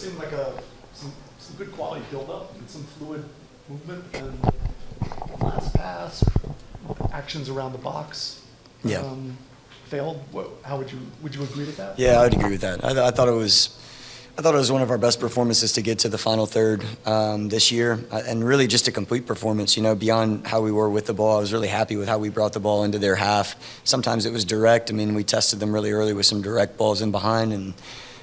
seemed like some good quality build-up and some fluid movement, and last pass, actions around the box. Yeah. Failed. How would you agree with that? Yeah, I would agree with that. I thought it was one of our best performances to get to the final third this year, and really just a complete performance. Beyond how we were with the ball, I was really happy with how we brought the ball into their half. Sometimes it was direct. I mean, we tested them really early with some direct balls in behind, and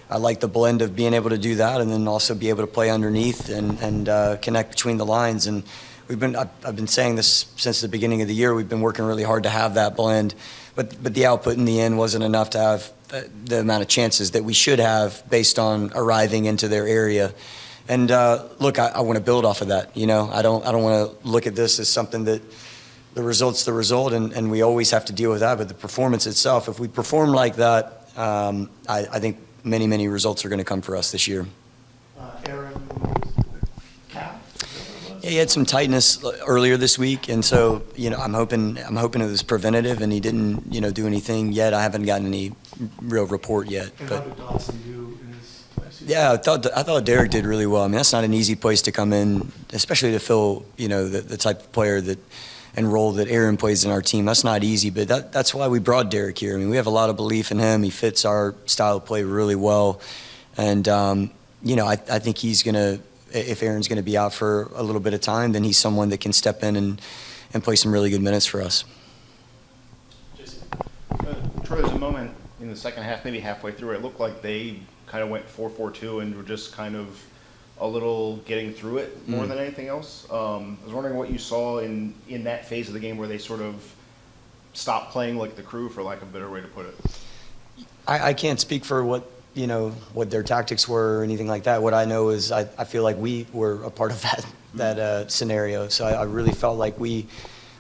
I like the blend of being able to do that and then also be able to play underneath and connect between the lines. And I've been saying this since the beginning of the year. We've been working really hard to have that blend, but the output in the end wasn't enough to have the amount of chances that we should have based on arriving into their area. And look, I want to build off of that. I don't want to look at this as something that the result's the result, and we always have to deal with that. But the performance itself, if we perform like that, I think many results are going to come for us this year. Aaron, calf? Yeah, he had some tightness earlier this week, and so I'm hoping it was preventative, and he didn't do anything yet. I haven't gotten any real report yet. And but how did Dotson do in his place? yeah, I thought Derek did really well. I mean, that's not an easy place to come in, especially to fill the type of player and role that Aaron plays in our team. That's not easy, but that's why we brought Derek here. I mean, we have a lot of belief in him. He fits our style of play really well, and I think he's gonna. If Aaron's going to be out for a little bit of time, then he's someone that can step in and play some really good minutes for us. Troy, there's a moment in the second half, maybe halfway through, it looked like they kind of went 4-4-2 and were just kind of a little getting through it more than anything else. I was wondering what you saw in that phase of the game where they sort of stopped playing like the crew, for lack of a better way to put it. I can't speak for what their tactics were or anything like that. What I know is I feel like we were a part of that scenario. So I really felt like we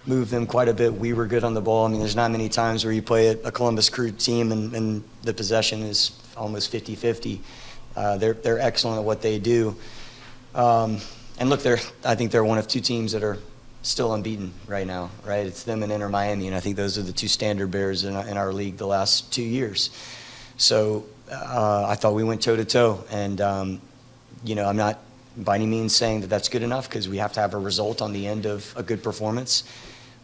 moved them quite a bit. We were good on the ball. I mean, there's not many times where you play a Columbus Crew team and the possession is almost 50-50. They're excellent at what they do. And look, I think they're one of two teams that are still unbeaten right now, right? It's them and Inter Miami, and I think those are the two standard bearers in our league the last 2 years. So I thought we went toe-to-toe, and I'm not by any means saying that that's good enough, because we have to have a result on the end of a good performance.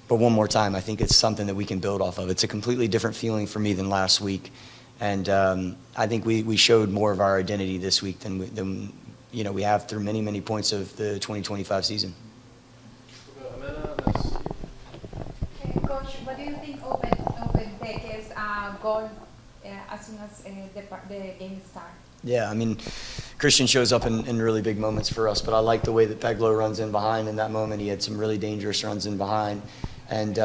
But one more time, I think it's something that we can build off of. It's a completely different feeling for me than last week, and I think we showed more of our identity this week than we have through many points of the 2025 season. Coach, what do you think open Peke's goal as soon as the game starts? Yeah, I mean, Christian shows up in really big moments for us, but I like the way that Peglo runs in behind. In that moment, he had some really dangerous runs in behind. And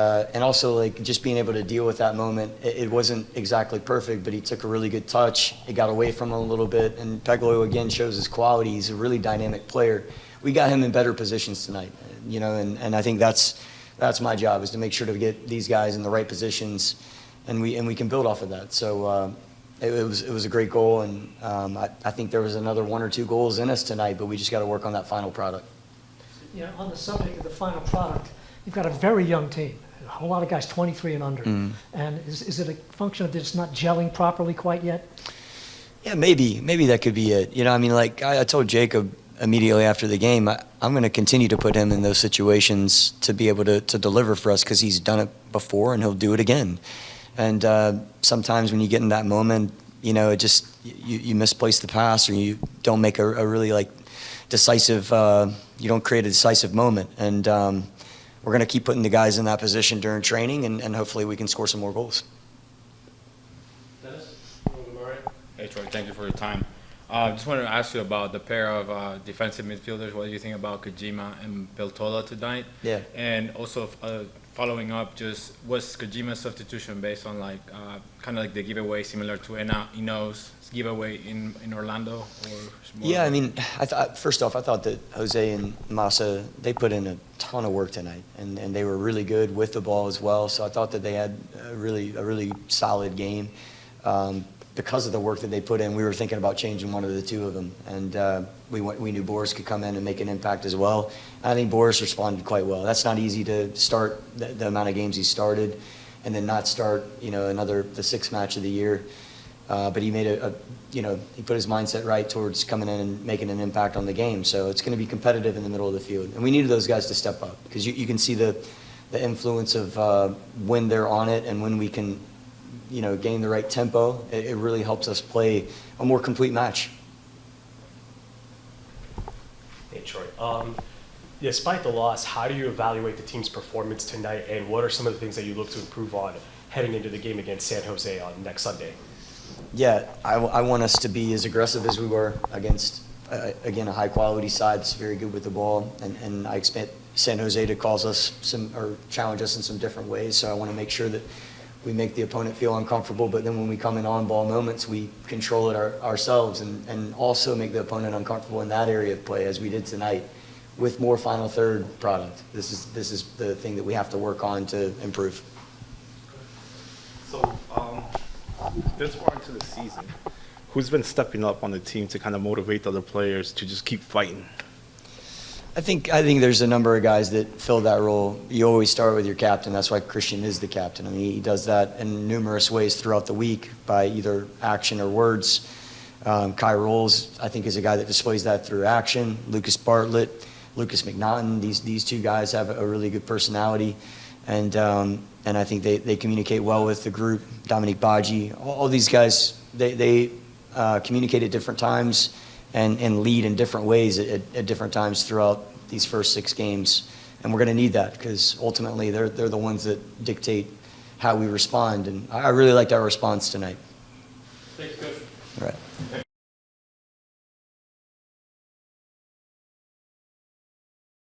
also, like, just being able to deal with that moment, it wasn't exactly perfect, but he took a really good touch. It got away from him a little bit, and Peglo, again, shows his quality. He's a really dynamic player. We got him in better positions tonight, and I think that's my job, is to make sure to get these guys in the right positions, and we can build off of that. So it was a great goal, and I think there was another 1 or 2 goals in us tonight, but we just got to work on that final product. On the subject of the final product, you've got a very young team, a whole lot of guys 23 and under. And is it a function of just not gelling properly quite yet? Yeah, maybe that could be it. I mean, like I told Jacob immediately after the game, I'm going to continue to put him in those situations to be able to deliver for us, because he's done it before and he'll do it again. And sometimes when you get in that moment, it just you misplace the pass, or you don't make a really decisive. You don't create a decisive moment, and we're going to keep putting the guys in that position during training, and hopefully we can score some more goals. Dennis? Hey Troy, thank you for your time. Just wanted to ask you about the pair of defensive midfielders. What do you think about Kojima and Peltola tonight? Yeah. And also following up, just was Kojima's substitution based on kind of like the giveaway similar to Eno's giveaway in Orlando? Yeah, I mean, first off, I thought that Jose and Massa, they put in a ton of work tonight, and they were really good with the ball as well. So I thought that they had a really solid game. Because of the work that they put in, we were thinking about changing one of the two of them, and we knew Boris could come in and make an impact as well. I think Boris responded quite well. That's not easy to start the amount of games he started, and then not start the 6th match of the year. But he made he put his mindset right towards coming in and making an impact on the game. So it's going to be competitive in the middle of the field. And we needed those guys to step up because you can see the influence of when they're on it and when we can, gain the right tempo. It really helps us play a more complete match. Hey, Troy. Despite the loss, how do you evaluate the team's performance tonight, and what are some of the things that you look to improve on heading into the game against San Jose on next Sunday? Yeah, I want us to be as aggressive as we were against, again, a high-quality side that's very good with the ball, and I expect San Jose to challenge us in some different ways, so I want to make sure that we make the opponent feel uncomfortable, but then when we come in on-ball moments, we control it ourselves and also make the opponent uncomfortable in that area of play, as we did tonight, with more final third product. This is the thing that we have to work on to improve. So, this far into the season, who's been stepping up on the team to kind of motivate the other players to just keep fighting? I think there's a number of guys that fill that role. You always start with your captain. That's why Christian is the captain. I mean, he does that in numerous ways throughout the week by either action or words. Kai Rolls, I think, is a guy that displays that through action. Lucas Bartlett, Lucas McNaughton, these two guys have a really good personality. And I think they communicate well with the group. Dominique Baji, all these guys, they communicate at different times and lead in different ways at different times throughout these first 6 games. And we're going to need that because ultimately they're the ones that dictate how we respond. And I really liked our response tonight. Thanks, Coach. All right.